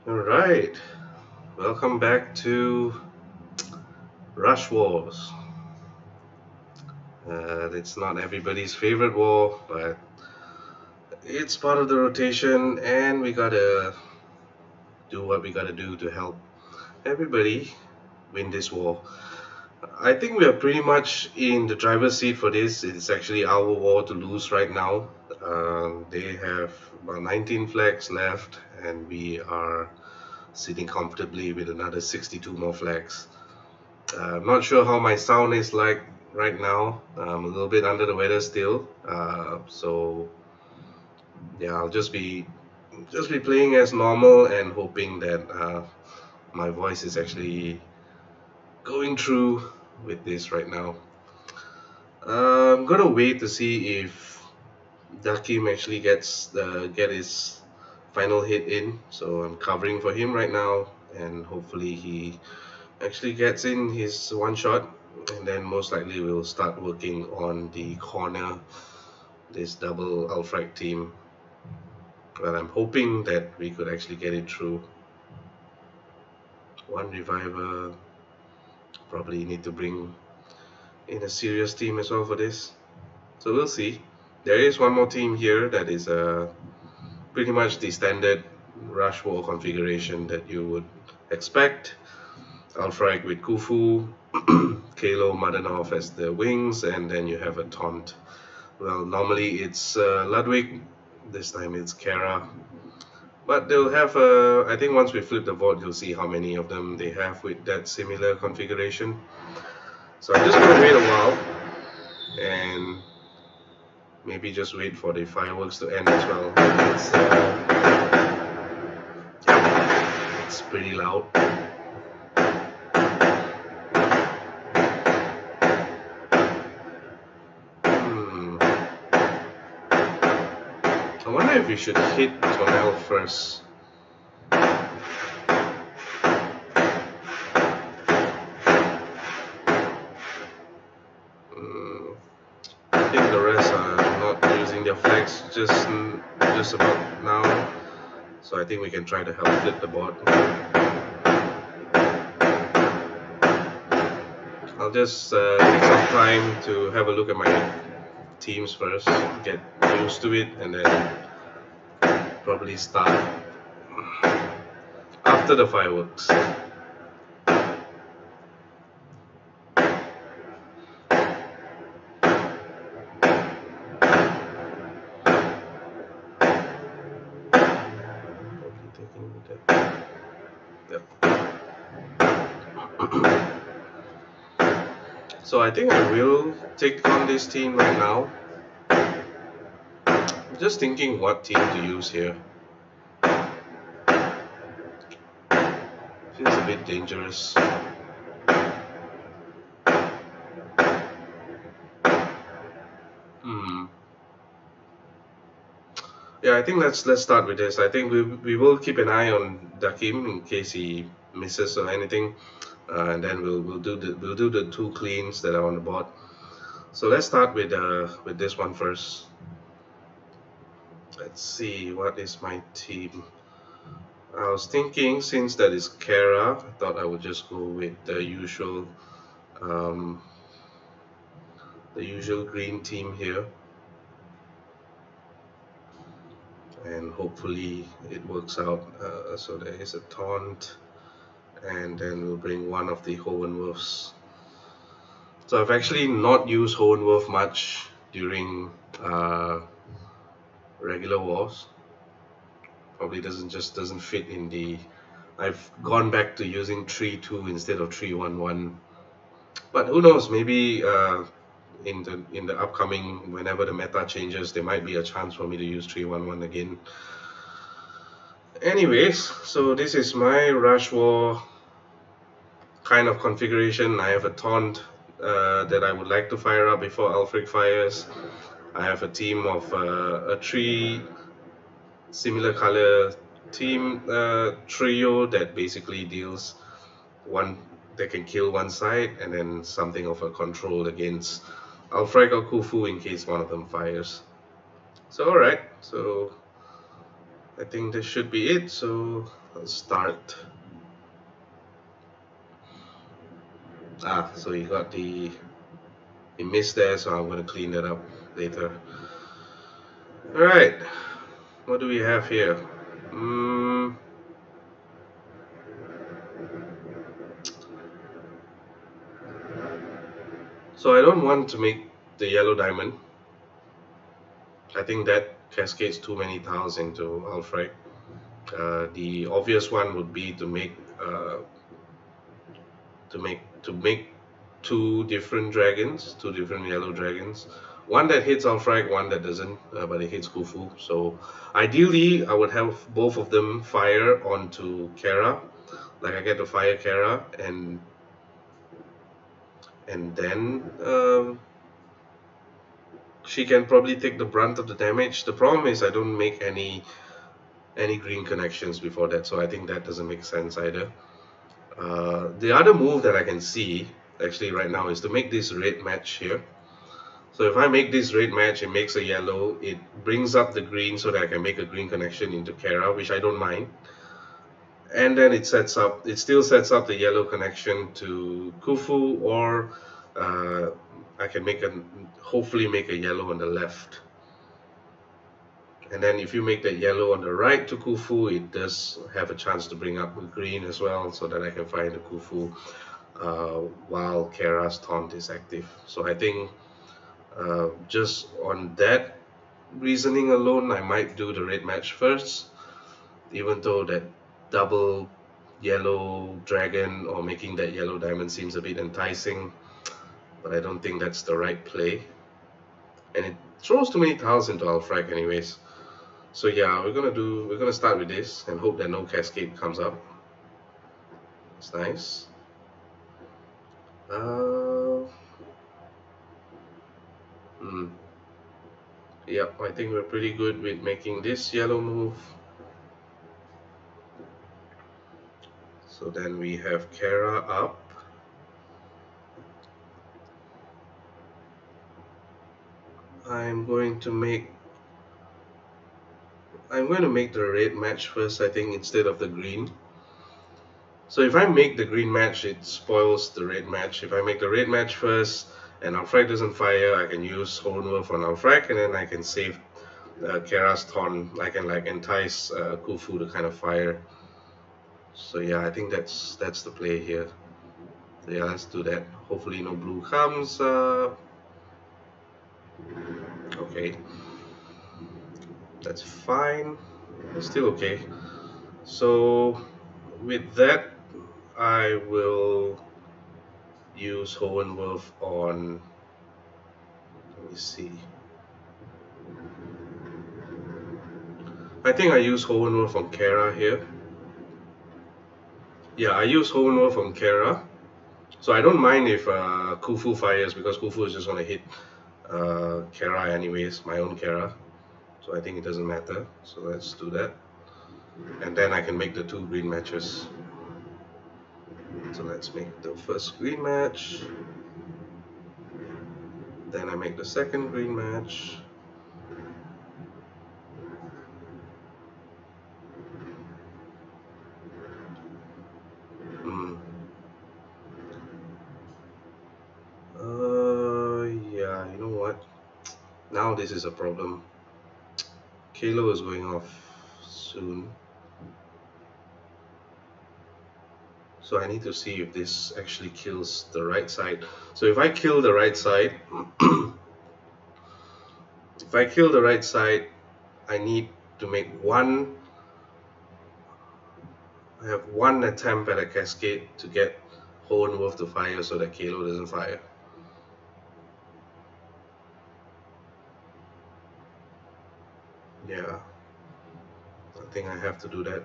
Alright, welcome back to Rush Wars. It's not everybody's favorite war, but it's part of the rotation, and we gotta do what we gotta do to help everybody win this war. I think we are pretty much in the driver's seat for this. It's actually our war to lose right now. They have about 19 flags left, and we are sitting comfortably with another 62 more flags. I'm not sure how my sound is like right now. I'm a little bit under the weather still, so yeah, I'll just be playing as normal and hoping that my voice is actually going through with this right now. I'm gonna wait to see if Dakim actually get his final hit in. So I'm covering for him right now, and hopefully he actually gets in his one shot, and then most likely we'll start working on the corner, this double Alfrike team. But I'm hoping that we could actually get it through. One reviver, probably need to bring in a serious team as well for this. So we'll see. There is one more team here that is pretty much the standard rush wall configuration that you would expect. Alfrike with Khufu, Kalo Madanov as the wings, and then you have a taunt. Well, normally it's Ludwig, this time it's Kara. But they'll have I think once we flip the board, you'll see how many of them they have with that similar configuration. So I'm just gonna wait a while and maybe just wait for the fireworks to end as well. It's pretty loud. I wonder if we should hit Tonel first. I think the rest are not using their flags just about now, so I think we can try to help flip the board. I'll just take some time to have a look at my teams first, get used to it, and then probably start after the fireworks. So I think I will take on this team right now. I'm just thinking what team to use here. Feels a bit dangerous. Yeah, I think let's start with this. I think we will keep an eye on Dakim in case he misses or anything, and then we'll do the two cleans that are on the board. So let's start with this one first. Let's see what is my team. I was thinking since that is Kara, I thought I would just go with um, the usual green team here, and hopefully it works out. So there is a taunt, and then we'll bring one of the Hohenwurfs. So I've actually not used Hohenwurf much during regular wars. Probably doesn't fit in the. I've gone back to using 3-2 instead of 3-1-1. But who knows? Maybe in the upcoming, whenever the meta changes, there might be a chance for me to use 3-1-1 again. Anyways, so this is my Rush War kind of configuration. I have a taunt that I would like to fire up before Alfrike fires. I have a team of a 3 similar color team trio that basically deals one that can kill one side, and then something of a control against Alfrike or Khufu in case one of them fires. So alright, so I think this should be it. So let's start. So he missed there, so I'm going to clean that up later. Alright, what do we have here? So I don't want to make the yellow diamond. I think that cascades too many tiles into Alfrike. The obvious one would be to make two different dragons, two different yellow dragons. One that hits Alfrike, one that doesn't, but it hits Khufu. So ideally, I would have both of them fire onto Kara. Like I get to fire Kara, and then she can probably take the brunt of the damage. The problem is I don't make any green connections before that, so I think that doesn't make sense either. The other move that I can see actually right now is to make this red match here. So if I make this red match, it makes a yellow, it brings up the green so that I can make a green connection into Kara, which I don't mind. And then it still sets up the yellow connection to Khufu, or I can hopefully make a yellow on the left. And then if you make that yellow on the right to Khufu, it does have a chance to bring up the green as well, so that I can find the Khufu while Kara's taunt is active. So I think just on that reasoning alone, I might do the red match first, even though that double yellow dragon or making that yellow diamond seems a bit enticing, but I don't think that's the right play, and it throws too many tiles into Alfrike anyways. So yeah, we're gonna start with this and hope that no cascade comes up. It's nice. Yep, I think we're pretty good with making this yellow move. So then we have Kara up. I'm going to make the red match first, I think, instead of the green. So if I make the green match, it spoils the red match. If I make the red match first and Alfrike doesn't fire, I can use Hohenwurf on Alfrike, and then I can save Kara's taunt. I can like entice Khufu to kind of fire. So yeah, I think that's the play here. So yeah, let's do that. Hopefully no blue comes. Okay, that's fine. It's still okay. So with that, I will use Hohenwurf on. Let me see. I think I use Hohenwurf on Kara here. Yeah, I use Hohenwurf on Kara. So I don't mind if Khufu fires, because Khufu is just going to hit Kara anyways, my own Kara. so I think it doesn't matter. So let's do that, and then I can make the 2 green matches. So let's make the first green match, then I make the second green match. Hmm. Yeah, you know what? Now this is a problem. Kalo is going off soon. So I need to see if this actually kills the right side. So if I kill the right side, if I kill the right side, I need to make I have one attempt at a cascade to get Hohen Wolf to fire so that Kalo doesn't fire. Yeah, I think I have to do that.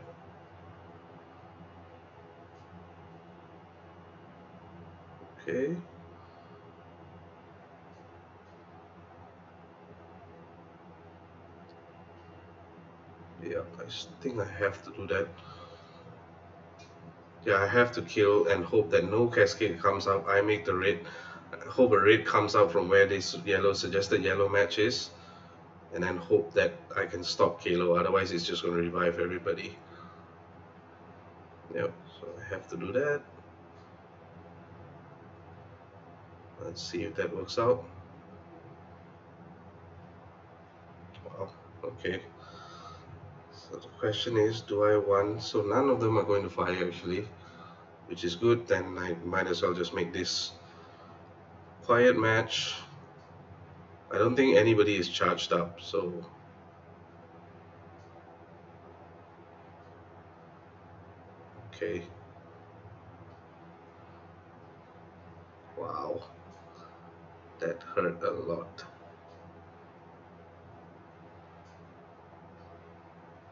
Okay. Yeah, I think I have to do that. Yeah, I have to kill and hope that no cascade comes up. I make the red. I hope a red comes out from where this suggested yellow match is, and then hope that I can stop Kalo. Otherwise, it's just going to revive everybody. Yep. So I have to do that. Let's see if that works out. Wow. Okay. So the question is, do I want? So none of them are going to fire actually, which is good. Then I might as well just make this quiet match. I don't think anybody is charged up, so okay. Wow, that hurt a lot.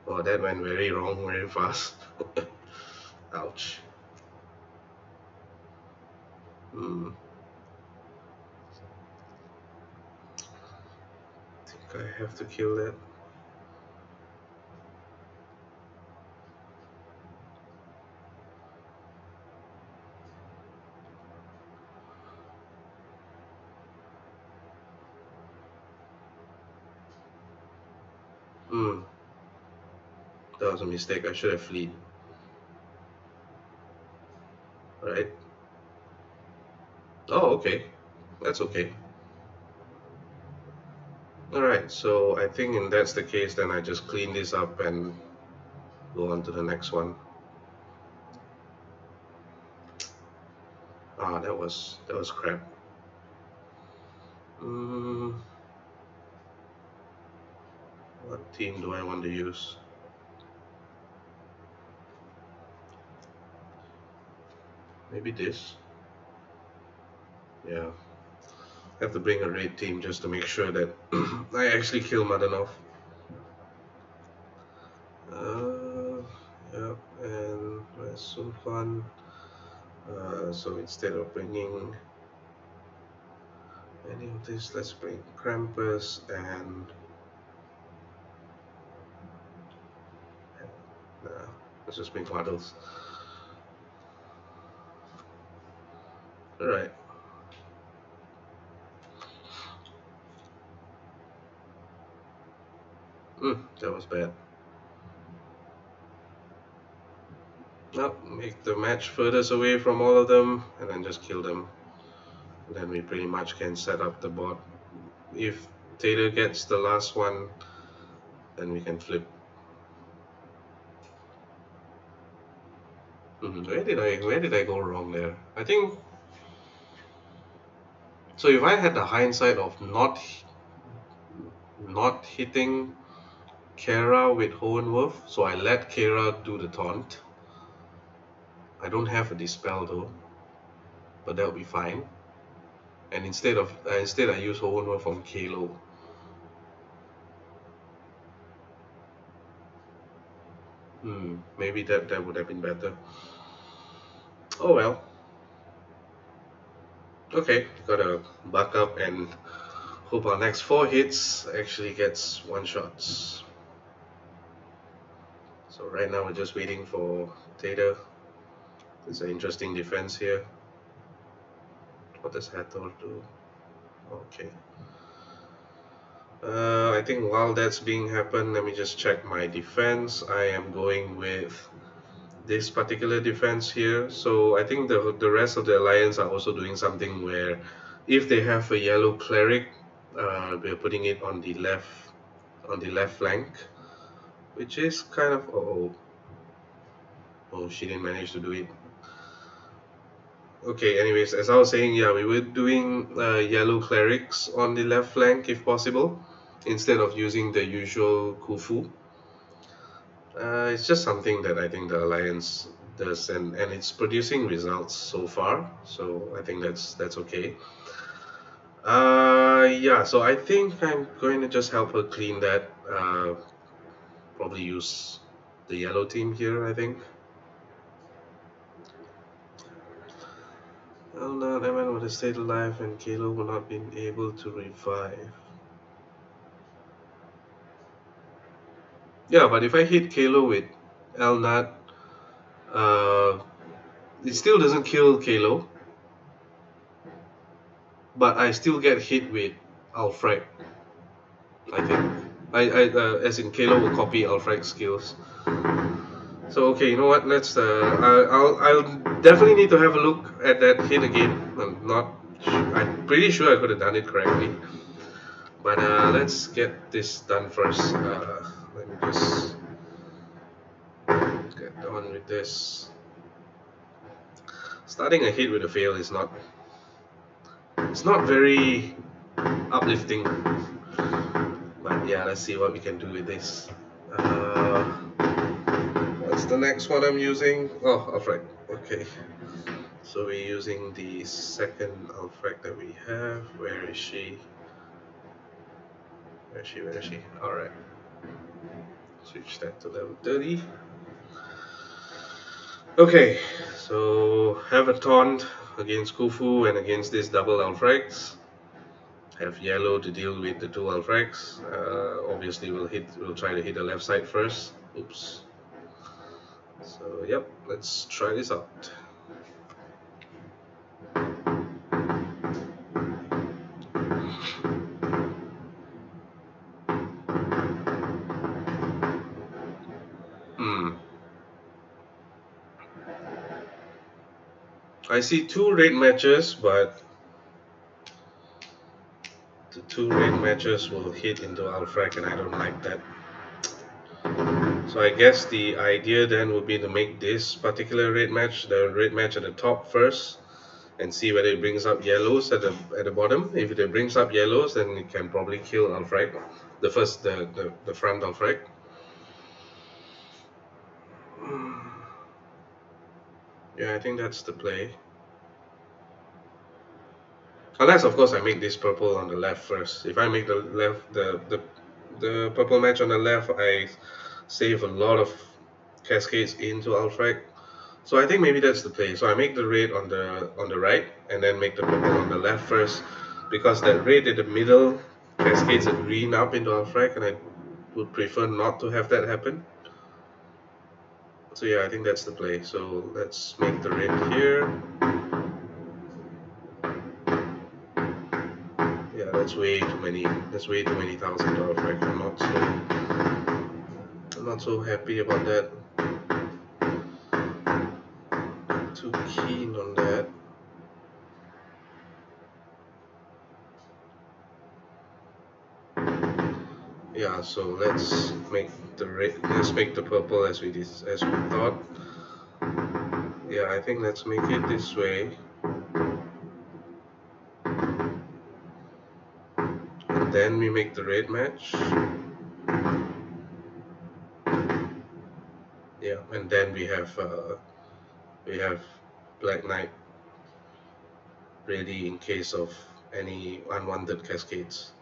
Oh, that went very wrong very fast. Ouch. Hmm. I think I have to kill that. Hmm. That was a mistake. I should have fled. Right? Oh, okay. That's okay. Alright, so I think if that's the case, then I just clean this up and go on to the next one. Ah, that was crap. Hmm. What team do I want to use? Maybe this. Yeah. I have to bring a red team just to make sure that I actually kill Madanov. Yeah, and that's so fun. So instead of bringing any of this, let's bring Krampus and let's just bring Waddles. Alright. That was bad. Now make the match furthest away from all of them and then just kill them. And then we pretty much can set up the board. If Taylor gets the last one, then we can flip. Where did I go wrong there? I think so. If I had the hindsight of not hitting Kara with Hohenwurf, so I let Kara do the taunt. I don't have a dispel though, but that'll be fine. And instead I use Hohenwurf on Kalo. Maybe that would have been better. Oh well. Okay, gotta buck up and hope our next 4 hits actually gets 1-shots. So right now we're just waiting for data. It's an interesting defense here. What does Hathor do? Okay. I think while that's being happen, let me just check my defense. I am going with this particular defense here. So I think the rest of the alliance are also doing something where if they have a yellow cleric, we're putting it on the left flank, which is kind of oh, she didn't manage to do it. Okay, anyways, as I was saying, yeah, we were doing yellow clerics on the left flank if possible, instead of using the usual Kufu. It's just something that I think the alliance does, and it's producing results so far. So I think that's okay. Yeah. So I think I'm going to just help her clean that. Probably use the yellow team here. I think. Well, not Evan would have stayed alive, and Kalo would not been able to revive. Yeah, but if I hit Kalo with Elnat, it still doesn't kill Kalo, but I still get hit with Alfrike. I think. As in Kalo will copy Alfrike's skills. So okay, you know what? Let's. I'll definitely need to have a look at that hit again. I'm pretty sure I could have done it correctly, but let's get this done first. Let me just get on with this. Starting a hit with a fail is not. It's not very uplifting. But yeah, let's see what we can do with this. What's the next one I'm using? Oh, Alfrike. Okay. So we're using the second Alfrike that we have. Where is she? Where is she? Alright. Switch that to level 30. Okay, so have a taunt against Kufu and against this double Alfrikes. Have yellow to deal with the 2 Alfrikes. Obviously we'll try to hit the left side first. Oops. So yep, let's try this out. I see 2 raid matches, but the 2 raid matches will hit into Alfrike, and I don't like that. So I guess the idea then would be to make this particular raid match, the raid match at the top first, and see whether it brings up yellows at the bottom. If it brings up yellows, then it can probably kill Alfrike, the front Alfrike. Yeah, I think that's the play. Unless, of course, I make this purple on the left first. If I make the purple match on the left, I save a lot of cascades into Alfrike. So I think maybe that's the play. So I make the red on the right, and then make the purple on the left first, because that red in the middle cascades a green up into Alfrike, and I would prefer not to have that happen. So yeah, I think that's the play. So let's make the red here. Yeah, that's way too many. That's way too many thousand to Alfrike. I'm not so happy about that. Not too keen on that. Yeah, so let's make the purple as we thought. Yeah, I think let's make it this way. And then we make the red match. Yeah, and then we have Black Knight ready in case of any unwanted cascades.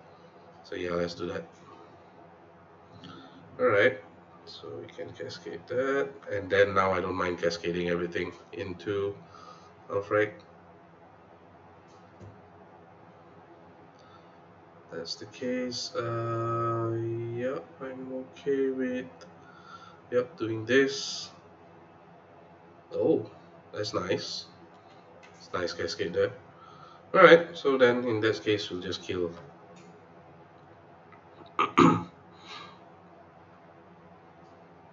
So yeah, let's do that. Alright, so we can cascade that, and then now I don't mind cascading everything into Alfrike. that's the case, yep, I'm okay with doing this. Oh, that's nice. It's nice cascade there. Alright, so then in this case we'll just kill.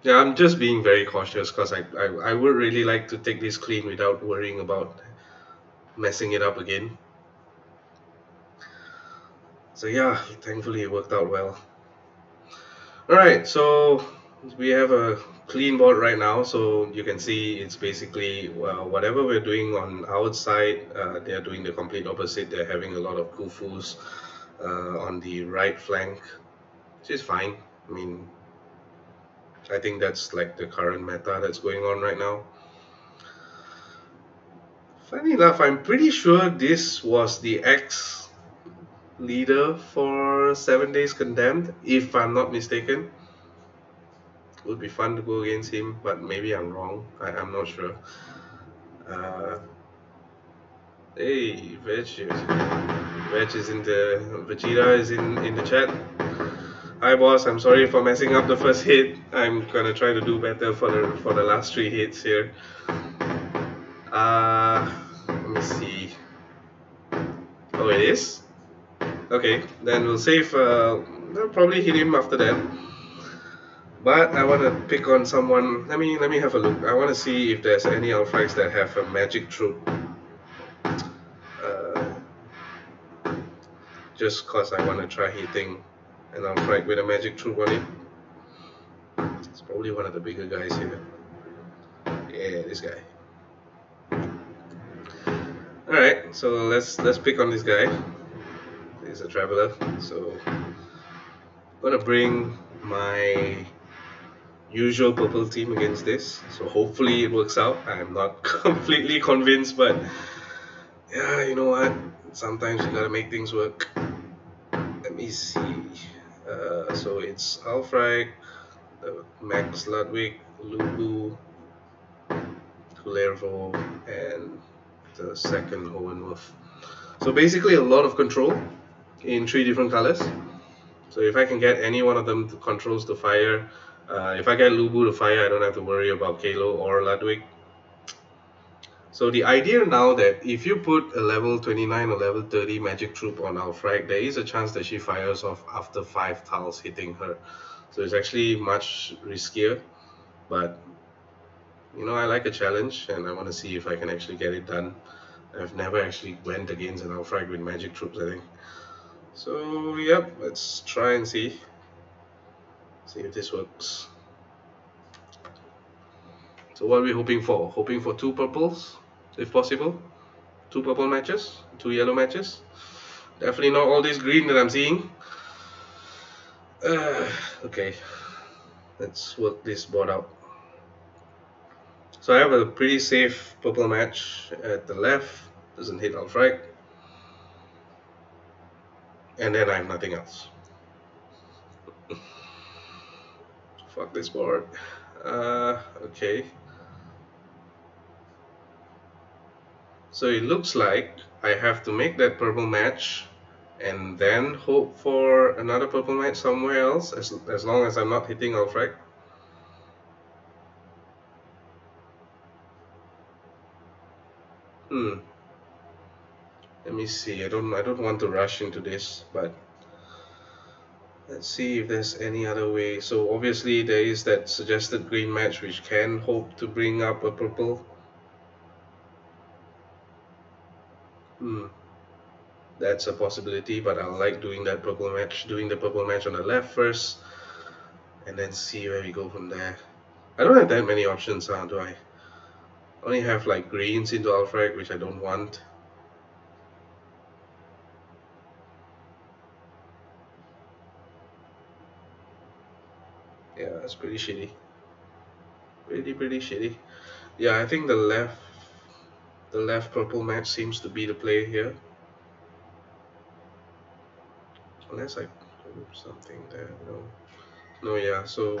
Yeah, I'm just being very cautious because I would really like to take this clean without worrying about messing it up again. So yeah, thankfully it worked out well. Alright, so we have a clean board right now, so you can see it's basically whatever we're doing on our side, they're doing the complete opposite. They're having a lot of kufus on the right flank, which is fine. I mean, I think that's like the current meta that's going on right now. Funny enough, I'm pretty sure this was the ex leader for 7 Days Condemned, if I'm not mistaken. It would be fun to go against him, but maybe I'm wrong. I'm not sure. Uh, hey, Veg is in the Vegeta is in the chat. Hi boss, I'm sorry for messing up the first hit. I'm gonna try to do better for the last 3 hits here. Let me see. Oh, it is? Okay, then we'll save. I'll probably hit him after that. But I want to pick on someone. Let me have a look. I want to see if there's any Alfrikes that have a magic troop. Just cause I want to try hitting an Alfrike with a magic troop on it. It's probably one of the bigger guys here. Yeah, this guy. All right, so let's pick on this guy. He's a traveler, so I'm gonna bring my usual purple team against this. So hopefully it works out. I'm not completely convinced, but yeah, you know what? Sometimes you gotta make things work. Let me see. So it's Alfrike, Max Ludwig, Lubu, Kullervo, and the second Hohenwurf. So basically a lot of control in 3 different colors. So if I can get any one of them to controls the fire, if I get Lubu to fire, I don't have to worry about Kalo or Ludwig. So the idea now that if you put a level 29 or level 30 magic troop on Alfrike, there is a chance that she fires off after 5 tiles hitting her. So it's actually much riskier, but you know, I like a challenge and I want to see if I can actually get it done. I've never actually went against an Alfrike with magic troops, I think. So yep, let's try and see if this works. So what are we hoping for? Hoping for 2 purples, if possible. 2 purple matches, 2 yellow matches. Definitely not all this green that I'm seeing. Okay, let's work this board out. So I have a pretty safe purple match at the left, doesn't hit Alfrike. And then I have nothing else. Fuck this board. Okay. So it looks like I have to make that purple match and then hope for another purple match somewhere else as long as I'm not hitting Alfrike. Let me see. I don't want to rush into this, but let's see if there's any other way. So obviously there is that suggested green match which can hope to bring up a purple. That's a possibility, but I like doing that purple match, doing the purple match on the left first, and then see where we go from there. I don't have that many options, do I? I only have like greens into Alfrike, which I don't want. Yeah, that's pretty shitty. Pretty shitty. Yeah, I think the left purple match seems to be the play here. Unless I do something there, no, yeah. So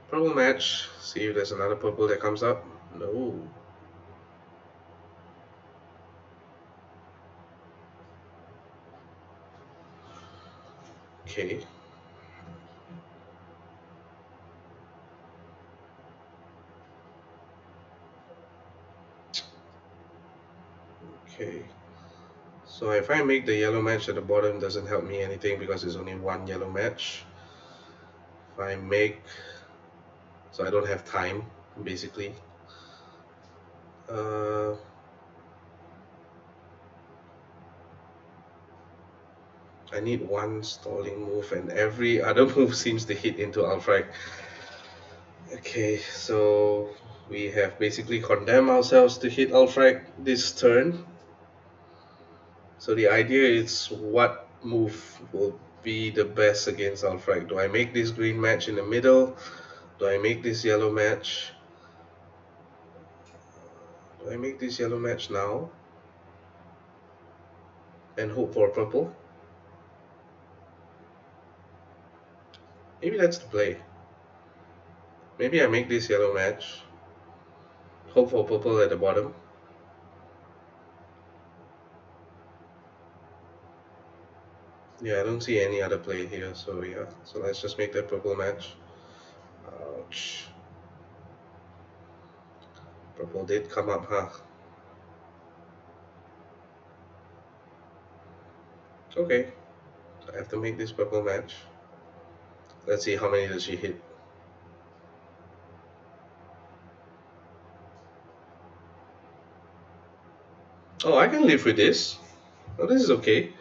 purple match. See if there's another purple that comes up. No. Okay. Okay. So if I make the yellow match at the bottom, doesn't help me anything because there's only one yellow match. If I make, so I don't have time basically. Uh, I need one stalling move, and every other move seems to hit into Alfrike. Okay, so we have basically condemned ourselves to hit Alfrike this turn. So the idea is what move will be the best against Alfrike. Do I make this green match in the middle? Do I make this yellow match? Do I make this yellow match now and hope for a purple? Maybe that's the play. Maybe I make this yellow match, hope for purple at the bottom. Yeah, I don't see any other play here, so yeah. So let's just make that purple match. Ouch. Purple did come up, huh? Okay, so I have to make this purple match. Let's see how many does she hit. Oh, I can live with this. Oh, this is okay.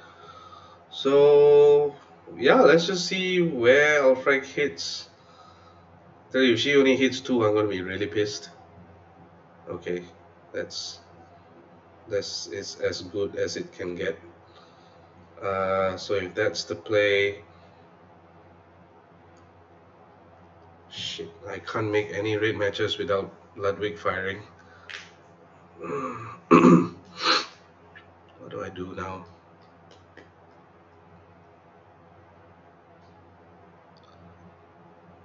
So yeah, let's just see where Alfrike hits. Tell you, if she only hits 2, I'm gonna be really pissed. Okay, that's is as good as it can get. So if that's the play, shit, I can't make any red matches without Ludwig firing. What do I do now?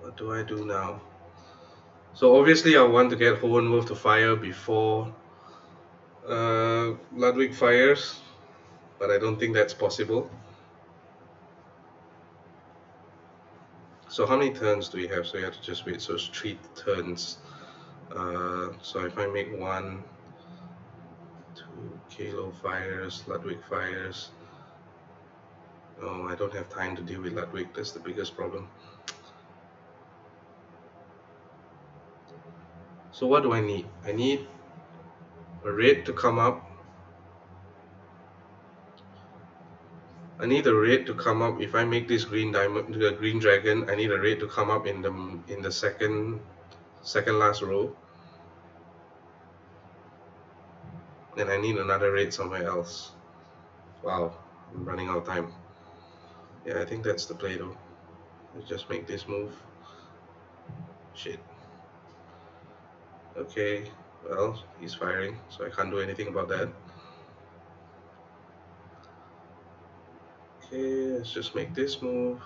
What do I do now? So obviously I want to get Hohenwolf to fire before Ludwig fires, but I don't think that's possible. So how many turns do we have? So you have to just wait. So it's 3 turns. So if I make 1, 2, Kalo fires, Ludwig fires. Oh, I don't have time to deal with Ludwig. That's the biggest problem. So what do I need? I need a red to come up. I need a red to come up. If I make this green diamond, the green dragon, I need a red to come up in the second last row. And I need another red somewhere else. Wow, I'm running out of time. Yeah, I think that's the play though. Let's just make this move. Shit. Okay, well, he's firing, so I can't do anything about that. Okay, let's just make this move.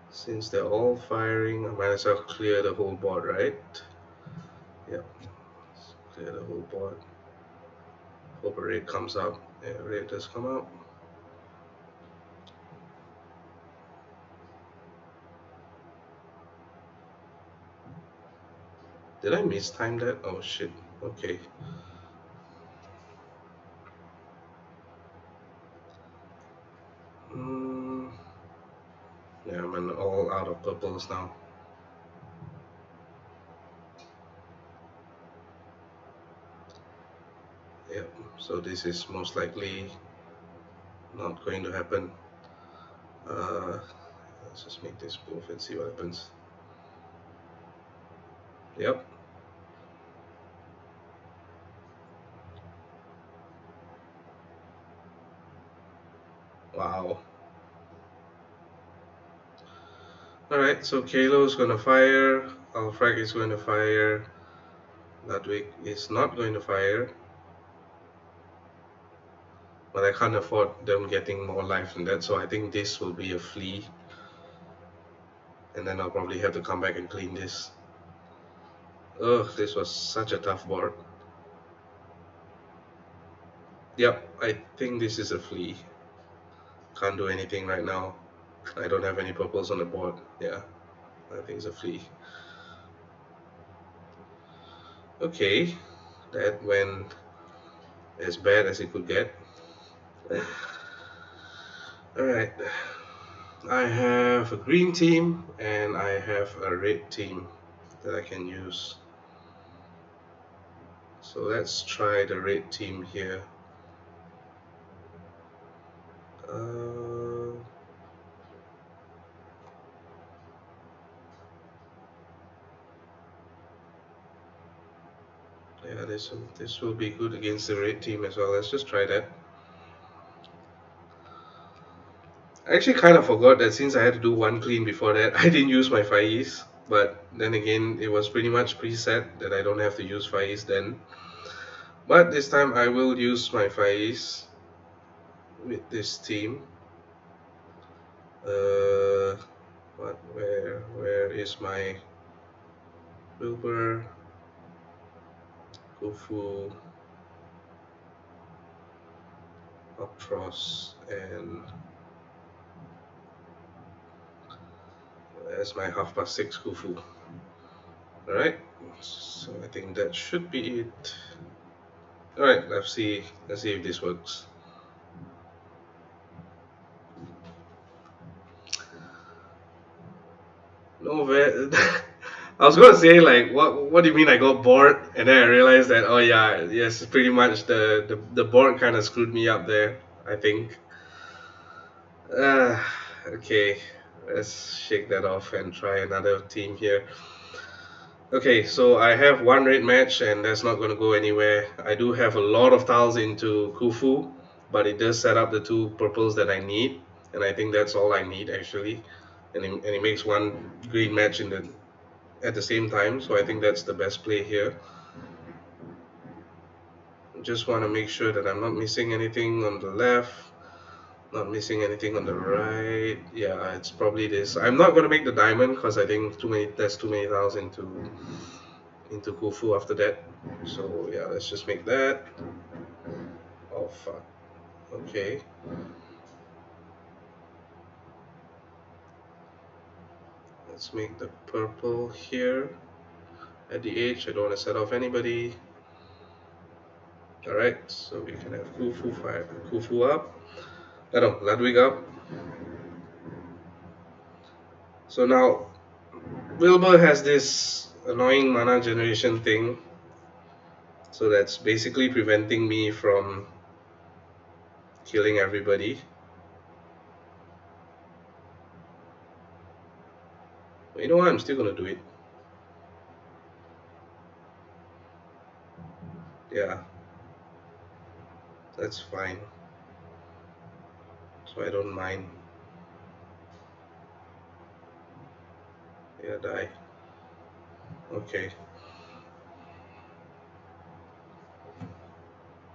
Since they're all firing, I might as well clear the whole board, right? Yep, let's clear the whole board. Hope a raid comes up. Yeah, raid does come up. Did I mistime that? Oh shit, okay. Yeah, I'm all out of purples now. Yep, so this is most likely not going to happen. Let's just make this move and see what happens. Yep. Wow. Alright, so Kalo's gonna fire, Alfrike is going to fire, Ludwig is not going to fire. But I can't afford them getting more life than that, so I think this will be a flea. And then I'll probably have to come back and clean this. Ugh, this was such a tough board. Yep, I think this is a flea. Can't do anything right now. I don't have any purples on the board. Yeah, I think it's a flea. Okay, that went as bad as it could get. Alright, I have a green team and I have a red team that I can use. So let's try the red team here. Uh, yeah, this will be good against the red team as well. Let's just try that. I actually kind of forgot that since I had to do one clean before that, I didn't use my Faiz. But then again, it was pretty much preset that I don't have to use Faiz then. But this time I will use my Faiz with this team. Where is my Wilbur, Kufu, Optros, and there's my half past 6 Kufu. Alright, so I think that should be it. Alright, let's see if this works. No, I was gonna say like what do you mean I got bored, and then I realized that oh yeah, yes, pretty much the board kind of screwed me up there, I think. Okay, let's shake that off and try another team here. Okay, so I have one red match and that's not going to go anywhere. I do have a lot of tiles into Kufu, but it does set up the two purples that I need, and I think that's all I need actually. And it makes one green match at the same time, so I think that's the best play here. Just want to make sure that I'm not missing anything on the left, not missing anything on the right. Yeah, it's probably this. I'm not going to make the diamond because I think there's too many tiles into Kufu after that. So yeah, let's just make that. Oh fuck. Okay. Let's make the purple here at the edge. I don't want to set off anybody. Alright, so we can have Kufu up. No, Ludwig up. So now Wilbur has this annoying mana generation thing. So that's basically preventing me from killing everybody. But you know what? I'm still gonna do it. Yeah, that's fine. So I don't mind. Yeah, die. Okay.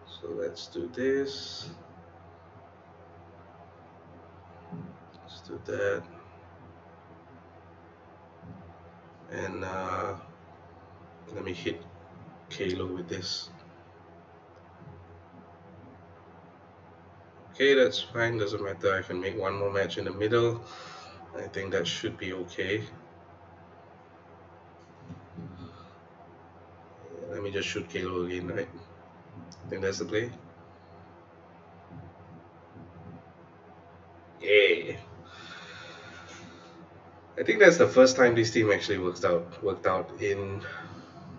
So let's do this. Let's do that. And let me hit Kalo with this. Okay, that's fine, doesn't matter. I can make one more match in the middle. I think that should be okay. Let me just shoot Kalo again, right? I think that's the play. Yeah. I think that's the first time this team actually worked out in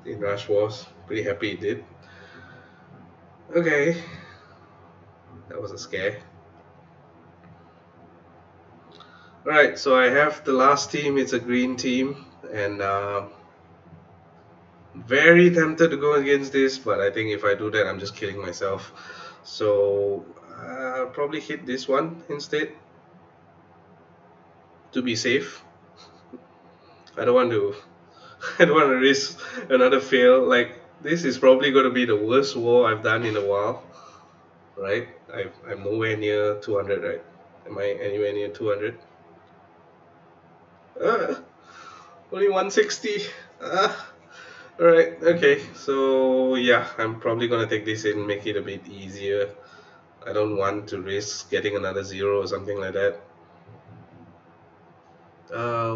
Rush Wars. Pretty happy it did. Okay. That was a scare. Alright, so I have the last team, it's a green team, and very tempted to go against this, but I think if I do that, I'm just killing myself. So I'll probably hit this one instead to be safe. I don't want to. I don't want to risk another fail. Like this is probably going to be the worst war I've done in a while, right? I'm nowhere near 200, right? Am I anywhere near 200? Uh, Only 160. Alright, okay. So yeah, I'm probably gonna take this and make it a bit easier. I don't want to risk getting another 0 or something like that.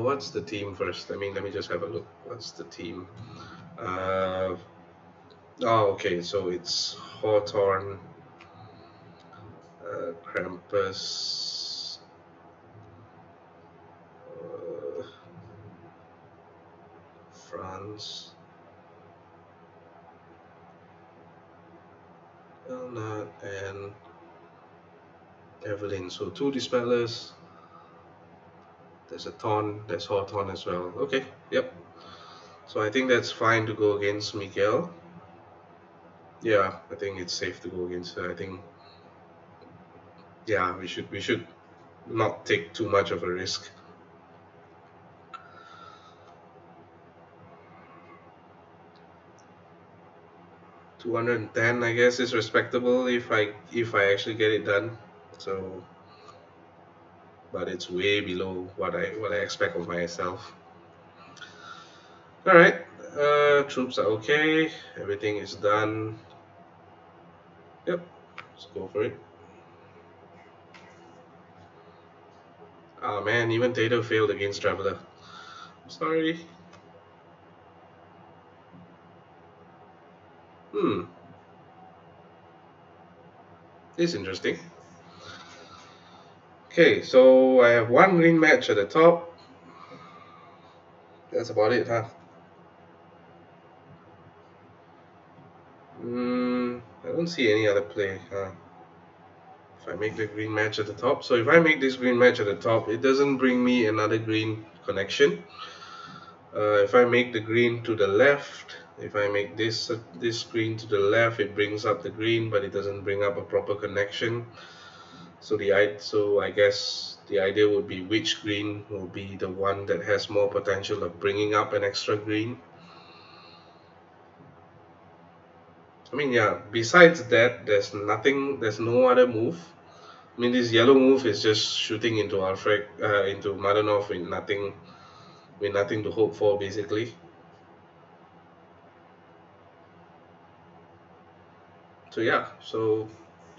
What's the team first? Let me just have a look. What's the team? Uh, oh, okay. So it's Hawthorne, Krampus, uh, France, Elnat, and Evelyn. So two dispellers. There's a Thorn. There's Hawthorne as well. Okay. Yep. So I think that's fine to go against Miguel. Yeah, I think it's safe to go against her. I think, yeah, we should not take too much of a risk. 210, I guess, is respectable if I actually get it done. So, but it's way below what I expect of myself. All right, troops are okay. Everything is done. Yep, let's go for it. Ah man, even Tato failed against Traveler. Sorry. Hmm, this is interesting. Okay, so I have one green match at the top. That's about it, huh? I don't see any other play, huh? If I make the green match at the top, so if I make this green match at the top, it doesn't bring me another green connection. If I make the green to the left, if I make this green to the left, it brings up the green, but it doesn't bring up a proper connection. So I guess the idea would be which green will be the one that has more potential of bringing up an extra green. I mean, yeah. Besides that, there's no other move. I mean, this yellow move is just shooting into Alfrike, into Madanov with nothing to hope for, basically. So yeah, so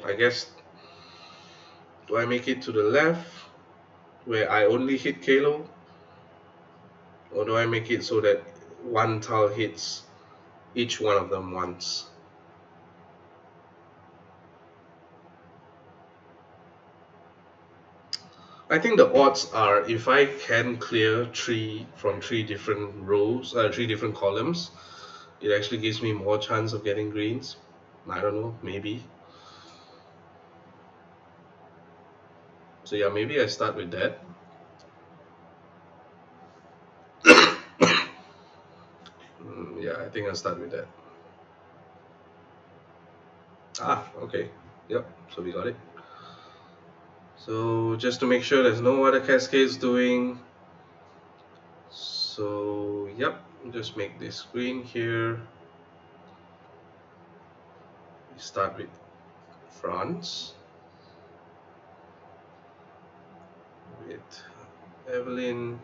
I guess, do I make it to the left where I only hit Kalo, or do I make it so that one tile hits each one of them once? I think the odds are, if I can clear three different rows, three different columns, it actually gives me more chance of getting greens. I don't know, maybe. So yeah, maybe I start with that. Yeah, I think I'll start with that. Ah, okay. Yep, so we got it. So just to make sure there's no other cascades doing. So yep, just make this green here. We start with France. With Evelyn.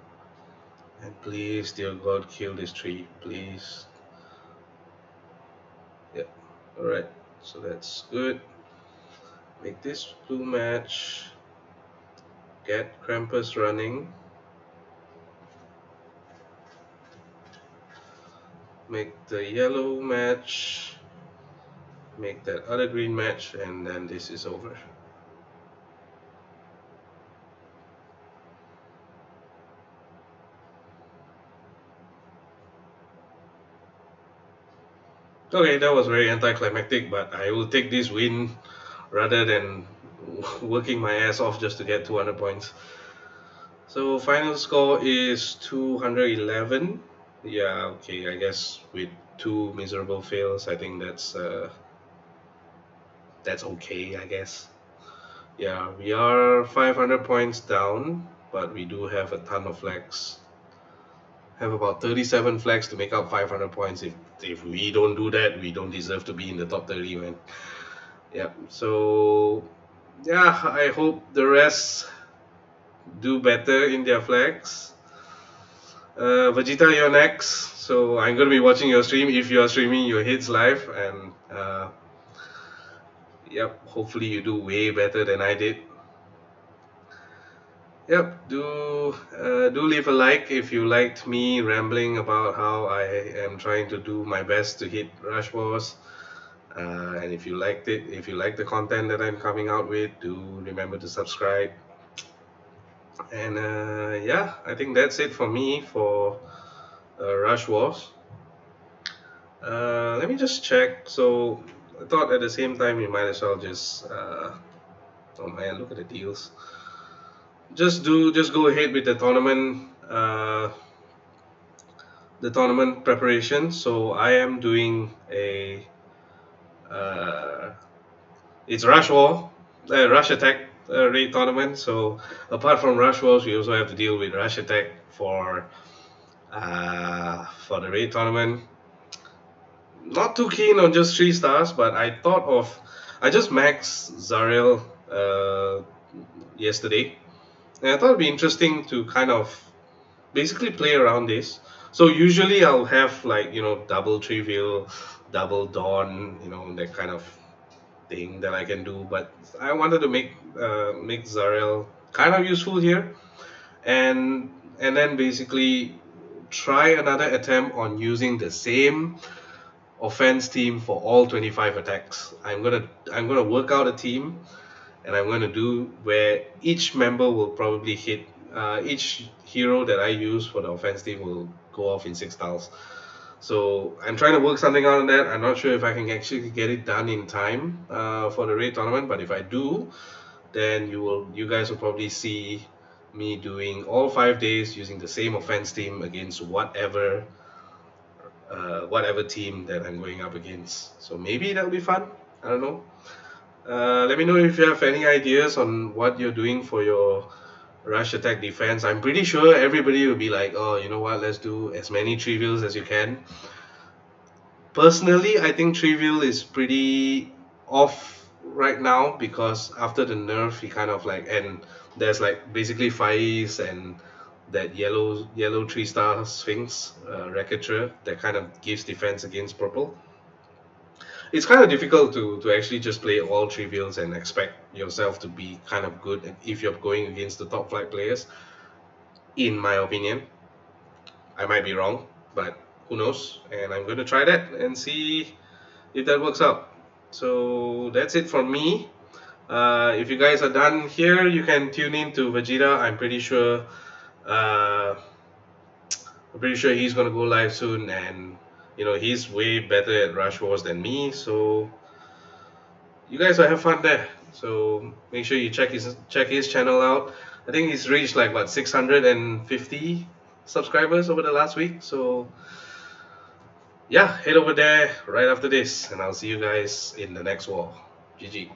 And please, dear God, kill this tree, please. Yep, alright, so that's good. Make this blue match. Get Krampus running. Make the yellow match. Make that other green match, and then this is over. Okay, that was very anticlimactic, but I will take this win rather than working my ass off just to get 200 points. So final score is 211. Yeah, okay, I guess with two miserable fails, I think that's okay, I guess. Yeah, we are 500 points down, but we do have a ton of flags. Have about 37 flags to make up 500 points. If we don't do that, we don't deserve to be in the top 30, man. Yeah, so yeah, I hope the rest do better in their flags. Vegeta, you're next. So I'm gonna be watching your stream. If you are streaming your hits live, and Yep, hopefully you do way better than I did. Yep, do leave a like if you liked me rambling about how I am trying to do my best to hit rush wars. And if you liked it, if you like the content that I'm coming out with, do remember to subscribe. And yeah, I think that's it for me for Rush Wars. Let me just check. So I thought at the same time we might as well just oh man, look at the deals. Just go ahead with the tournament preparation. So I am doing a uh, it's Rush War, Rush Attack raid tournament. So apart from Rush Wars, we also have to deal with Rush Attack for the raid tournament. Not too keen on just 3 stars, but I just maxed Zariel yesterday, and I thought it'd be interesting to kind of basically play around this. So usually I'll have like double trivial, double dawn, that kind of thing that I can do. But I wanted to make Zariel kind of useful here, and then basically try another attempt on using the same offense team for all 25 attacks. I'm gonna work out a team, and I'm gonna do where each member will probably hit each hero that I use for the offense team will go off in 6 tiles. So I'm trying to work something out on that. I'm not sure if I can actually get it done in time for the raid tournament, but if I do, then you guys will probably see me doing all 5 days using the same offense team against whatever team that I'm going up against. So maybe that'll be fun. I don't know. Let me know if you have any ideas on what you're doing for your rush attack defense. I'm pretty sure everybody will be like, oh, you know what, let's do as many trivials as you can. Personally, I think trivial is pretty off right now because after the nerf, he kind of like, and there's like basically Faiz and that yellow 3-star Sphinx Racketeer that kind of gives defense against purple. It's kind of difficult to actually just play all trivials and expect yourself to be kind of good if you're going against the top flight players. In my opinion, I might be wrong, but who knows? And I'm going to try that and see if that works out. So that's it for me. If you guys are done here, you can tune in to Vegeta. Uh, I'm pretty sure he's gonna go live soon, and he's way better at Rush Wars than me. So you guys will have fun there. So make sure you check his channel out. I think he's reached like what 650 subscribers over the last week. So yeah, head over there right after this, and I'll see you guys in the next war. GG.